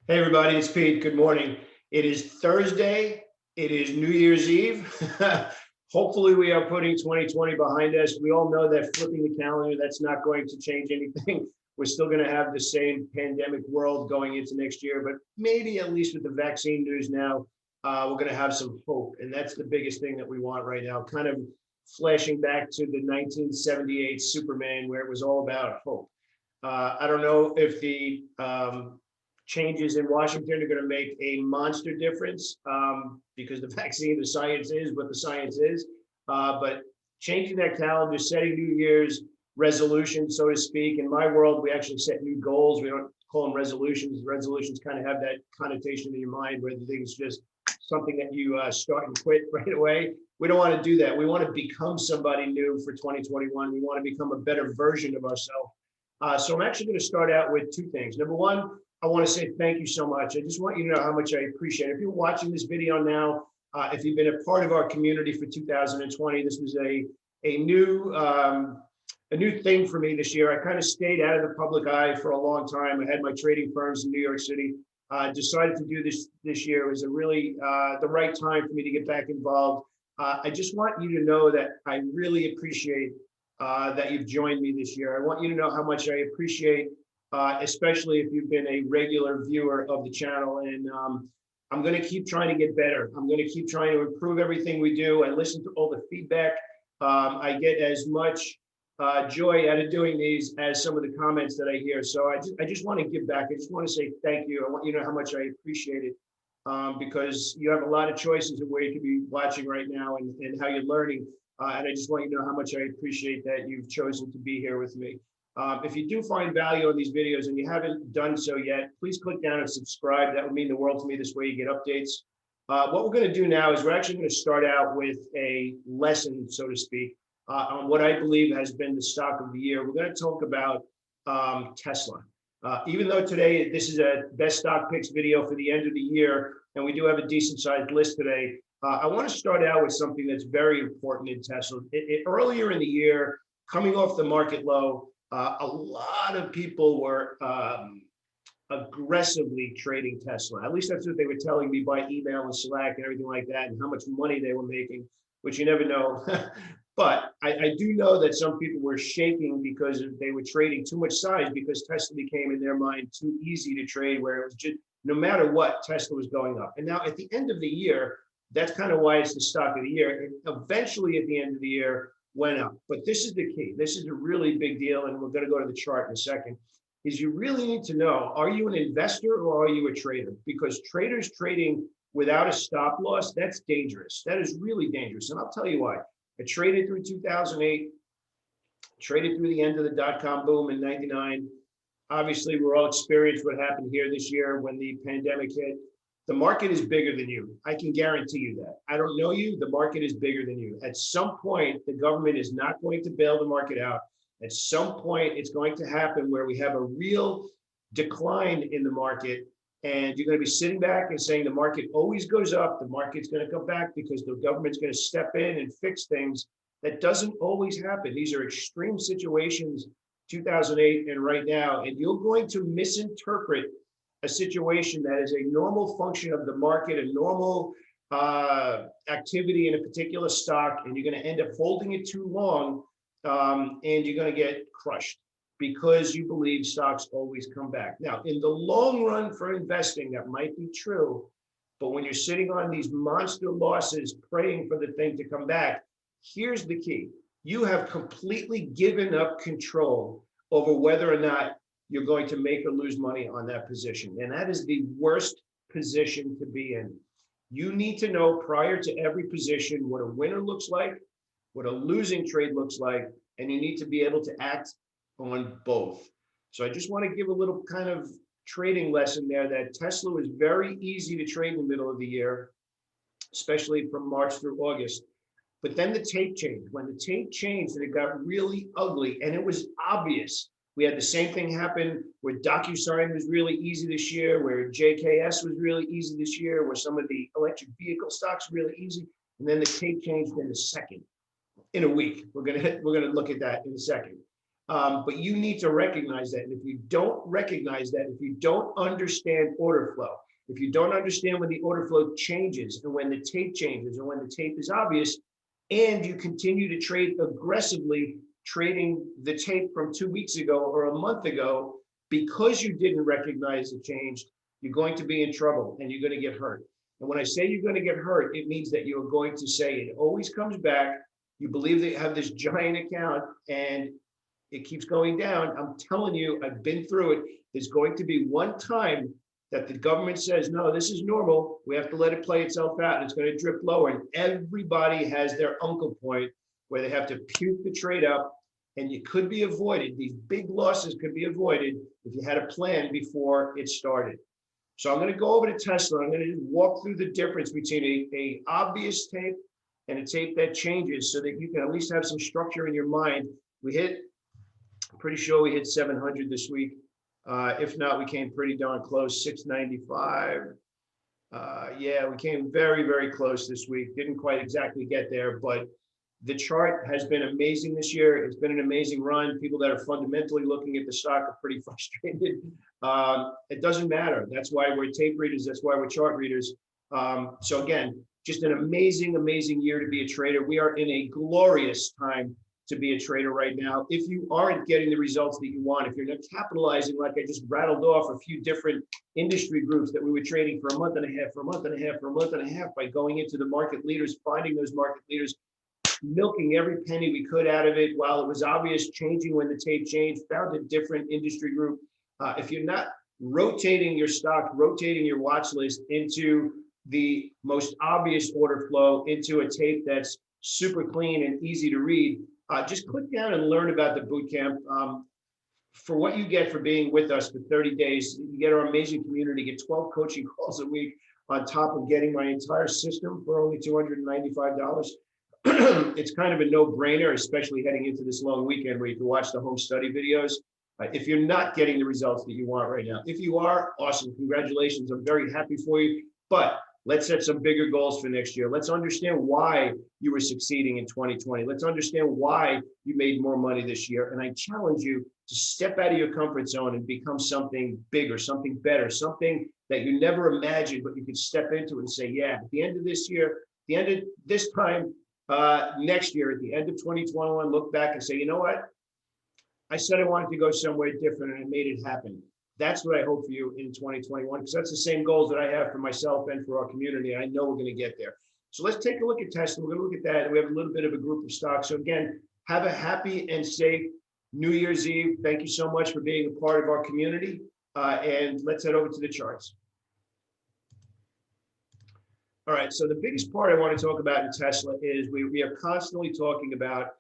Hey, everybody, it's Pete. Good morning. It is Thursday. It is New Year's Eve. Hopefully, we are putting 2020 behind us. We all know that flipping the calendar, that's not going to change anything. We're still going to have the same pandemic world going into next year, but maybe at least with the vaccine news now, we're going to have some hope. And that's the biggest thing that we want right now, kind of flashing back to the 1978 Superman, where it was all about hope. I don't know if the changes in Washington are going to make a monster difference because the vaccine, the science is what the science is. But changing that calendar, setting New Year's resolutions, so to speak. In my world, we actually set new goals. We don't call them resolutions. Resolutions kind of have that connotation in your mind where the thing's just something that you start and quit right away. We don't want to do that. We want to become somebody new for 2021. We want to become a better version of ourselves. So I'm actually going to start out with two things. Number one, I want to say thank you so much. I just want you to know how much I appreciate it. If you're watching this video now, if you've been a part of our community for 2020, this was a new thing for me this year. I kind of stayed out of the public eye for a long time. I had my trading firms in New York City. Decided to do this year. It was a really the right time for me to get back involved. I just want you to know that I really appreciate that you've joined me this year. I want you to know how much I appreciate, especially if you've been a regular viewer of the channel. And I'm going to keep trying to get better. I'm going to keep trying to improve everything we do. I listen to all the feedback. I get as much joy out of doing these as some of the comments that I hear. So I just want to give back. I just want to say thank you. I want you to know how much I appreciate it because you have a lot of choices of where you could be watching right now and how you're learning. And I just want you to know how much I appreciate that you've chosen to be here with me. If you do find value on these videos and you haven't done so yet, please click down and subscribe. That would mean the world to me. This way you get updates. What we're going to do now is we're actually going to start out with a lesson, so to speak, on what I believe has been the stock of the year. We're going to talk about Tesla. Even though today this is a best stock picks video for the end of the year, and we do have a decent sized list today, I want to start out with something that's very important in Tesla. Earlier in the year, coming off the market low, a lot of people were aggressively trading Tesla. At least that's what they were telling me by email and Slack and everything like that, and how much money they were making, which you never know. But I do know that some people were shaking because they were trading too much size because Tesla became, in their mind, too easy to trade, where it was just no matter what, Tesla was going up. And now at the end of the year, that's kind of why it's the stock of the year. It eventually, at the end of the year, went up. But this is the key. This is a really big deal, and we're going to go to the chart in a second. Is you really need to know, are you an investor or are you a trader? Because traders trading without a stop loss, that's dangerous. That is really dangerous. And I'll tell you why. I traded through 2008, traded through the end of the dot-com boom in 99. Obviously, we're all experienced what happened here this year when the pandemic hit. The market is bigger than you. I can guarantee you that. I don't know you. The market is bigger than you. At some point, the government is not going to bail the market out. At some point, it's going to happen where we have a real decline in the market, and you're going to be sitting back and saying the market always goes up. The market's going to come back because the government's going to step in and fix things. That doesn't always happen. These are extreme situations, 2008 and right now, and you're going to misinterpret a situation that is a normal function of the market, a normal activity in a particular stock, and you're going to end up holding it too long, and you're going to get crushed because you believe stocks always come back. Now, in the long run for investing, that might be true, but when you're sitting on these monster losses, praying for the thing to come back, here's the key. You have completely given up control over whether or not you're going to make or lose money on that position. And that is the worst position to be in. You need to know prior to every position what a winner looks like, what a losing trade looks like, and you need to be able to act on both. So I just want to give a little kind of trading lesson there that Tesla was very easy to trade in the middle of the year, especially from March through August. But then the tape changed. When the tape changed, and it got really ugly, and it was obvious. We had the same thing happen where DocuSign was really easy this year, where JKS was really easy this year, where some of the electric vehicle stocks were really easy. And then the tape changed in a second, in a week. We're gonna look at that in a second. But you need to recognize that. And if you don't recognize that, if you don't understand order flow, if you don't understand when the order flow changes and when the tape changes and when the tape is obvious, and you continue to trade aggressively, trading the tape from 2 weeks ago or a month ago, because you didn't recognize the change, you're going to be in trouble and you're going to get hurt. And when I say you're going to get hurt, it means that you're going to say it always comes back. You believe that you have this giant account and it keeps going down. I'm telling you, I've been through it. There's going to be one time that the government says, no, this is normal. We have to let it play itself out and it's going to drift lower. And everybody has their uncle point where they have to puke the trade up, and it could be avoided. These big losses could be avoided if you had a plan before it started. So I'm going to go over to Tesla. I'm going to walk through the difference between a obvious tape and a tape that changes so that you can at least have some structure in your mind. I'm pretty sure we hit 700 this week. If not, we came pretty darn close, 695. Yeah, we came very, very close this week. Didn't quite exactly get there, but the chart has been amazing this year. It's been an amazing run. People that are fundamentally looking at the stock are pretty frustrated. It doesn't matter. That's why we're tape readers. That's why we're chart readers. So again, just an amazing, amazing year to be a trader. We are in a glorious time to be a trader right now. If you aren't getting the results that you want, if you're not capitalizing, like I just rattled off a few different industry groups that we were trading for a month and a half, for a month and a half, for a month and a half, by going into the market leaders, finding those market leaders, milking every penny we could out of it while it was obvious, changing when the tape changed, found a different industry group. If you're not rotating your stock, rotating your watch list into the most obvious order flow, into a tape that's super clean and easy to read, just click down and learn about the boot camp. For what you get for being with us for 30 days, you get our amazing community, get 12 coaching calls a week on top of getting my entire system for only $295. It's kind of a no-brainer, especially heading into this long weekend where you can watch the home study videos. If you're not getting the results that you want right now, if you are, awesome, congratulations. I'm very happy for you. But let's set some bigger goals for next year. Let's understand why you were succeeding in 2020. Let's understand why you made more money this year. And I challenge you to step out of your comfort zone and become something bigger, something better, something that you never imagined, but you can step into and say, yeah, at the end of this year, at the end of this time, next year, at the end of 2021, look back and say, you know what? I said I wanted to go somewhere different and I made it happen. That's what I hope for you in 2021, because that's the same goals that I have for myself and for our community. I know we're going to get there. So let's take a look at Tesla. We're going to look at that. We have a little bit of a group of stocks. So again, have a happy and safe New Year's Eve. Thank you so much for being a part of our community. And let's head over to the charts. All right, so the biggest part I want to talk about in Tesla is we are constantly talking about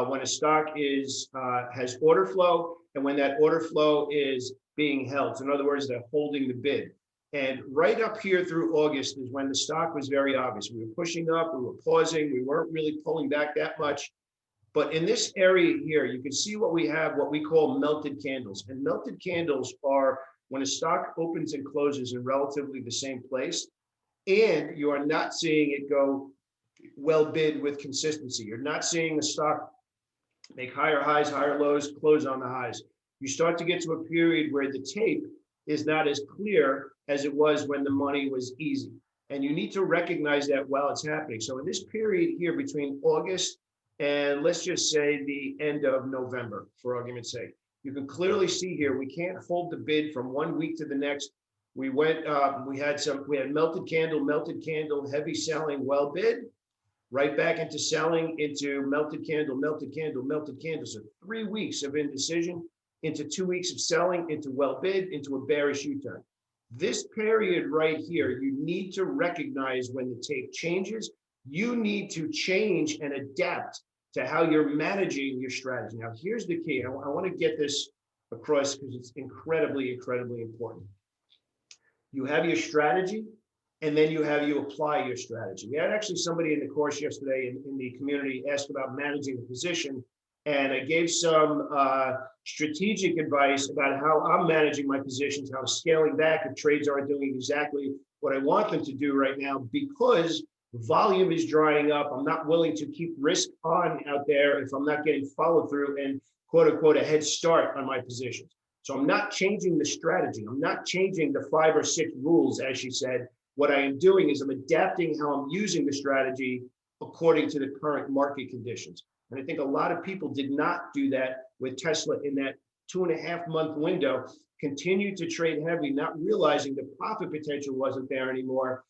when a stock has order flow and when that order flow is being held. So in other words, they're holding the bid. And right up here through August is when the stock was very obvious. We were pushing up, we were pausing, we weren't really pulling back that much. But in this area here, you can see what we have, what we call melted candles. And melted candles are when a stock opens and closes in relatively the same place, and you are not seeing it go well bid with consistency. You're not seeing the stock make higher highs, higher lows, close on the highs. You start to get to a period where the tape is not as clear as it was when the money was easy. And you need to recognize that while it's happening. So in this period here between August and let's just say the end of November, for argument's sake, you can clearly see here, we can't hold the bid from 1 week to the next. We went, we had melted candle, heavy selling, well bid, right back into selling, into melted candle, melted candle, melted candle. So 3 weeks of indecision, into 2 weeks of selling, into well bid, into a bearish U-turn. This period right here, you need to recognize when the tape changes. You need to change and adapt to how you're managing your strategy. Now, here's the key. I want to get this across because it's incredibly, incredibly important. You have your strategy, and then you apply your strategy. We had actually somebody in the course yesterday in the community ask about managing the position, and I gave some strategic advice about how I'm managing my positions, how I'm scaling back if trades aren't doing exactly what I want them to do right now because volume is drying up. I'm not willing to keep risk on out there if I'm not getting follow through. And quote unquote a head start on my positions. So I'm not changing the strategy. I'm not changing the 5 or 6 rules, as she said. What I am doing is I'm adapting how I'm using the strategy according to the current market conditions. And I think a lot of people did not do that with Tesla in that 2.5-month window, continued to trade heavy, not realizing the profit potential wasn't there anymore,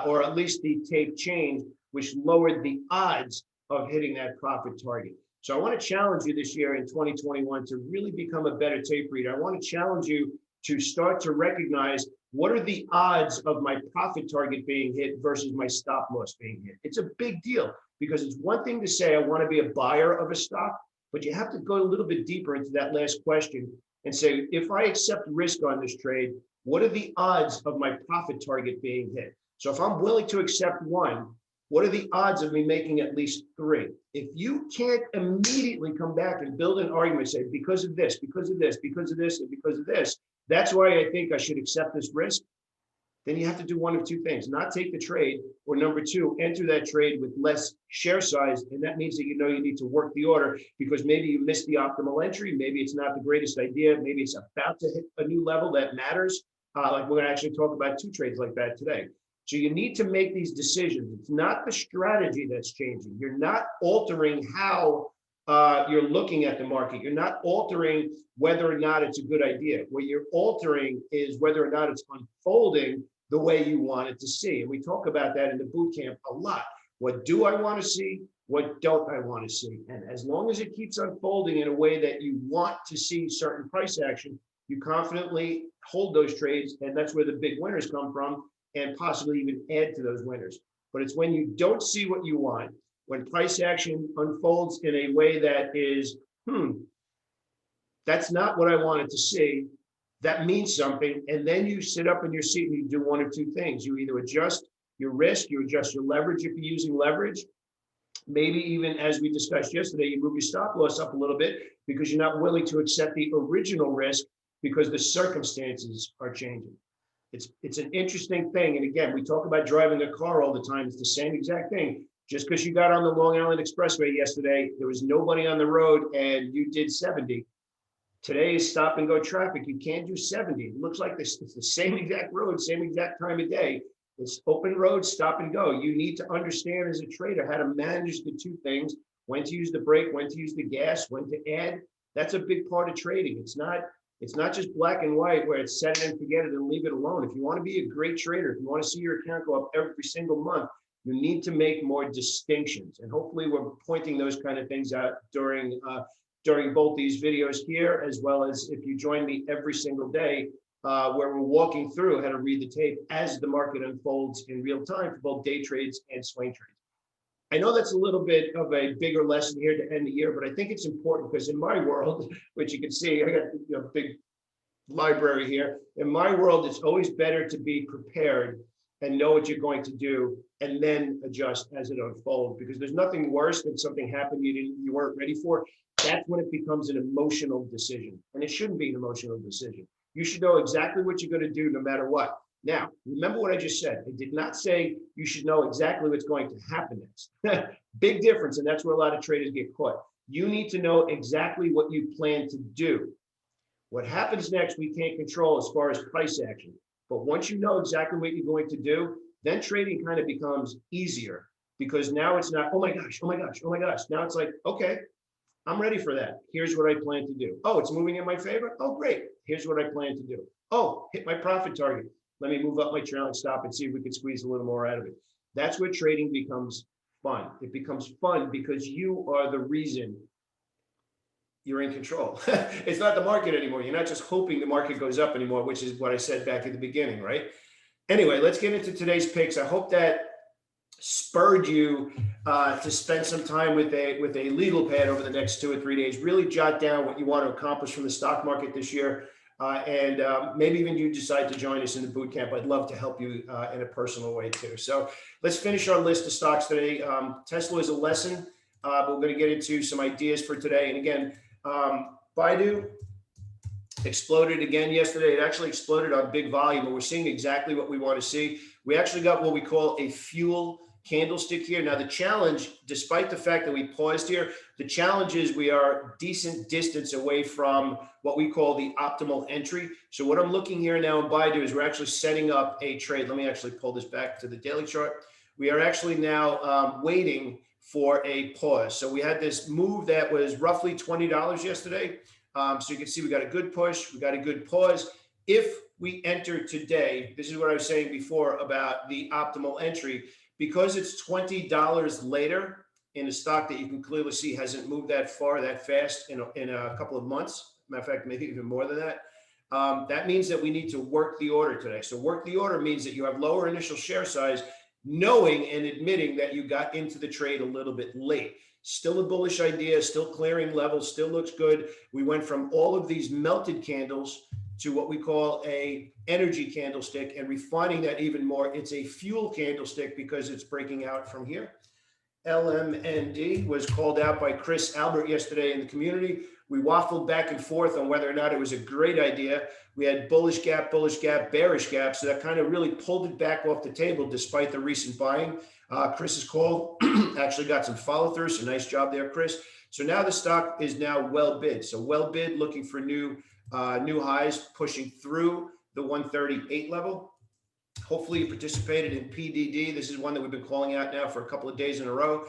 or at least the tape changed, which lowered the odds of hitting that profit target. So I want to challenge you this year in 2021 to really become a better tape reader. I want to challenge you to start to recognize what are the odds of my profit target being hit versus my stop loss being hit. It's a big deal because it's one thing to say I want to be a buyer of a stock, but you have to go a little bit deeper into that last question and say, if I accept risk on this trade, what are the odds of my profit target being hit? So if I'm willing to accept 1, what are the odds of me making at least 3? If you can't immediately come back and build an argument, say, because of this, because of this, because of this, and because of this, that's why I think I should accept this risk, then you have to do one of 2 things: not take the trade, or number 2, enter that trade with less share size. And that means that you know you need to work the order because maybe you missed the optimal entry. Maybe it's not the greatest idea. Maybe it's about to hit a new level that matters. Like we're going to actually talk about 2 trades like that today. So you need to make these decisions. It's not the strategy that's changing. You're not altering how you're looking at the market. You're not altering whether or not it's a good idea. What you're altering is whether or not it's unfolding the way you want it to see. And we talk about that in the boot camp a lot. What do I want to see? What don't I want to see? And as long as it keeps unfolding in a way that you want to see certain price action, you confidently hold those trades. And that's where the big winners come from, and possibly even add to those winners. But it's when you don't see what you want, when price action unfolds in a way that is, that's not what I wanted to see, that means something. And then you sit up in your seat and you do one of 2 things. You either adjust your risk, you adjust your leverage if you're using leverage. Maybe even, as we discussed yesterday, you move your stop loss up a little bit because you're not willing to accept the original risk because the circumstances are changing. It's an interesting thing. And again, we talk about driving a car all the time. It's the same exact thing. Just because you got on the Long Island Expressway yesterday, there was nobody on the road and you did 70. Today is stop and go traffic. You can't do 70. It looks like this. It's the same exact road, same exact time of day. It's open road, stop and go. You need to understand as a trader how to manage the 2 things, when to use the brake, when to use the gas, when to add. That's a big part of trading. It's not just black and white where it's set it and forget it and leave it alone. If you want to be a great trader, if you want to see your account go up every single month, you need to make more distinctions. And hopefully we're pointing those kind of things out during both these videos here, as well as if you join me every single day, where we're walking through how to read the tape as the market unfolds in real time for both day trades and swing trades. I know that's a little bit of a bigger lesson here to end the year, but I think it's important because in my world, which you can see, I got a big library here. In my world, it's always better to be prepared and know what you're going to do and then adjust as it unfolds, because there's nothing worse than something happened you weren't ready for. That's when it becomes an emotional decision, and it shouldn't be an emotional decision. You should know exactly what you're going to do no matter what. Now, remember what I just said. I did not say you should know exactly what's going to happen next. Big difference, and that's where a lot of traders get caught. You need to know exactly what you plan to do. What happens next, we can't control as far as price action. But once you know exactly what you're going to do, then trading kind of becomes easier, because now it's not, oh my gosh, oh my gosh, oh my gosh. Now it's like, okay, I'm ready for that. Here's what I plan to do. Oh, it's moving in my favor? Oh, great. Here's what I plan to do. Oh, hit my profit target. Let me move up my trailing stop and see if we can squeeze a little more out of it. That's where trading becomes fun. It becomes fun because you are the reason you're in control. It's not the market anymore. You're not just hoping the market goes up anymore, which is what I said back at the beginning, right? Anyway, let's get into today's picks. I hope that spurred you to spend some time with a legal pad over the next 2 or 3 days. Really jot down what you want to accomplish from the stock market this year. And maybe even you decide to join us in the boot camp. I'd love to help you in a personal way too. So let's finish our list of stocks today. Tesla is a lesson, but we're going to get into some ideas for today. And again, Baidu exploded again yesterday. It actually exploded on big volume, and we're seeing exactly what we want to see. We actually got what we call a fuel candlestick here. Now the challenge, despite the fact that we paused here, the challenge is we are decent distance away from what we call the optimal entry. So what I'm looking here now in Baidu is we're actually setting up a trade. Let me actually pull this back to the daily chart. We are actually now waiting for a pause. So we had this move that was roughly $20 yesterday. So you can see we got a good push, we got a good pause. If we enter today, this is what I was saying before about the optimal entry, because it's $20 later in a stock that you can clearly see hasn't moved that far, that fast in a couple of months. Matter of fact, maybe even more than that. That means that we need to work the order today. So work the order means that you have lower initial share size, knowing and admitting that you got into the trade a little bit late. Still a bullish idea, still clearing levels, still looks good. We went from all of these melted candles to what we call a energy candlestick, and refining that even more. It's a fuel candlestick because it's breaking out from here. LMND was called out by Chris Albert yesterday in the community. We waffled back and forth on whether or not it was a great idea. We had bullish gap, bearish gap. So that kind of really pulled it back off the table despite the recent buying. Chris's call actually got some follow through. So nice job there, Chris. So now the stock is now well bid. So well bid, looking for new highs, pushing through the 138 level. Hopefully you participated in PDD. This is one that we've been calling out now for a couple of days in a row.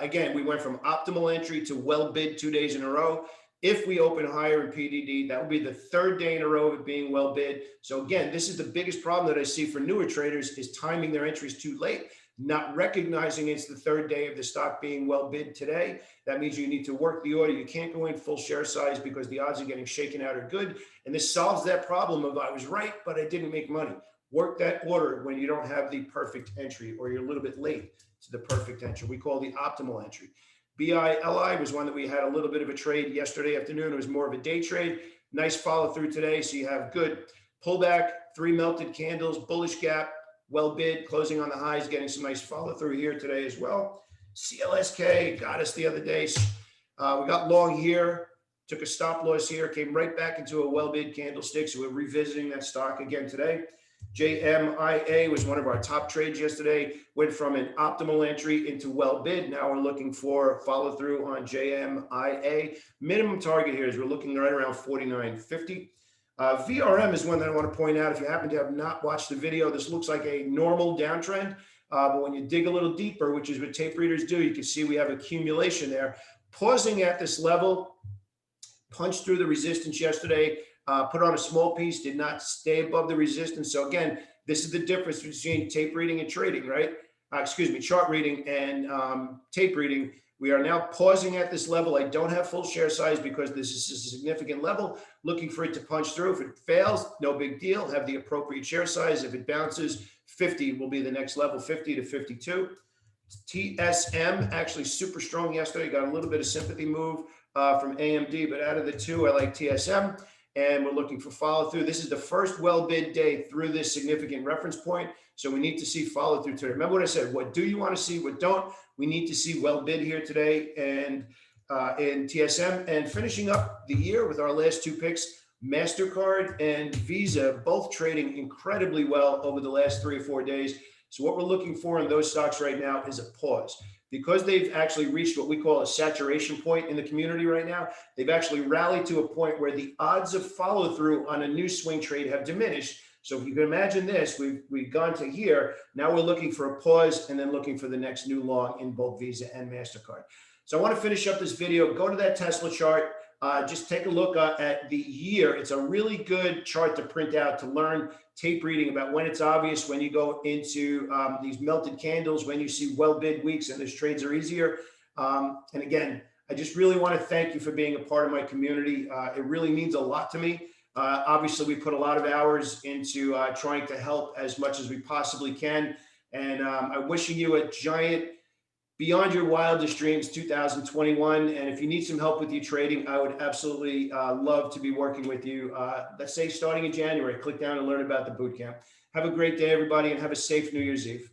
Again, we went from optimal entry to well bid 2 days in a row. If we open higher in PDD, that will be the third day in a row of it being well bid. So again, this is the biggest problem that I see for newer traders, is timing their entries too late, not recognizing it's the third day of the stock being well bid today. That means you need to work the order. You can't go in full share size because the odds of getting shaken out are good. And this solves that problem of I was right, but I didn't make money. Work that order when you don't have the perfect entry or you're a little bit late to the perfect entry. We call the optimal entry. BILI was one that we had a little bit of a trade yesterday afternoon. It was more of a day trade. Nice follow through today. So you have good pullback, 3 melted candles, bullish gap, well bid, closing on the highs, getting some nice follow through here today as well. CLSK got us the other day. We got long here, took a stop loss here, came right back into a well bid candlestick. So we're revisiting that stock again today. JMIA was one of our top trades yesterday, went from an optimal entry into well bid. Now we're looking for follow through on JMIA. Minimum target here is we're looking right around 49.50. VRM is one that I want to point out. If you happen to have not watched the video, this looks like a normal downtrend. But when you dig a little deeper, which is what tape readers do, you can see we have accumulation there. Pausing at this level, punched through the resistance yesterday, put on a small piece, did not stay above the resistance. So again, this is the difference between tape reading and trading, right? Chart reading and tape reading. We are now pausing at this level. I don't have full share size because this is a significant level, looking for it to punch through. If it fails, no big deal, have the appropriate share size. If it bounces, 50 will be the next level, 50 to 52. TSM actually super strong yesterday, got a little bit of sympathy move from AMD, but out of the two, I like TSM. And we're looking for follow through. This is the first well bid day through this significant reference point. So we need to see follow through today. Remember what I said, what do you want to see, what don't? We need to see well bid here today and in TSM. And finishing up the year with our last 2 picks, MasterCard and Visa, both trading incredibly well over the last 3 or 4 days. So what we're looking for in those stocks right now is a pause. Because they've actually reached what we call a saturation point in the community right now, they've actually rallied to a point where the odds of follow through on a new swing trade have diminished. So if you can imagine this, we've gone to here. Now we're looking for a pause and then looking for the next new long in both Visa and MasterCard. So I want to finish up this video. Go to that Tesla chart. Just take a look at the year. It's a really good chart to print out to learn tape reading about when it's obvious, when you go into these melted candles, when you see well bid weeks and those trades are easier. And again, I just really want to thank you for being a part of my community. It really means a lot to me. Obviously, we put a lot of hours into trying to help as much as we possibly can. And I'm wishing you a giant beyond your wildest dreams 2021. And if you need some help with your trading, I would absolutely love to be working with you. Let's say starting in January, click down and learn about the bootcamp. Have a great day, everybody, and have a safe New Year's Eve.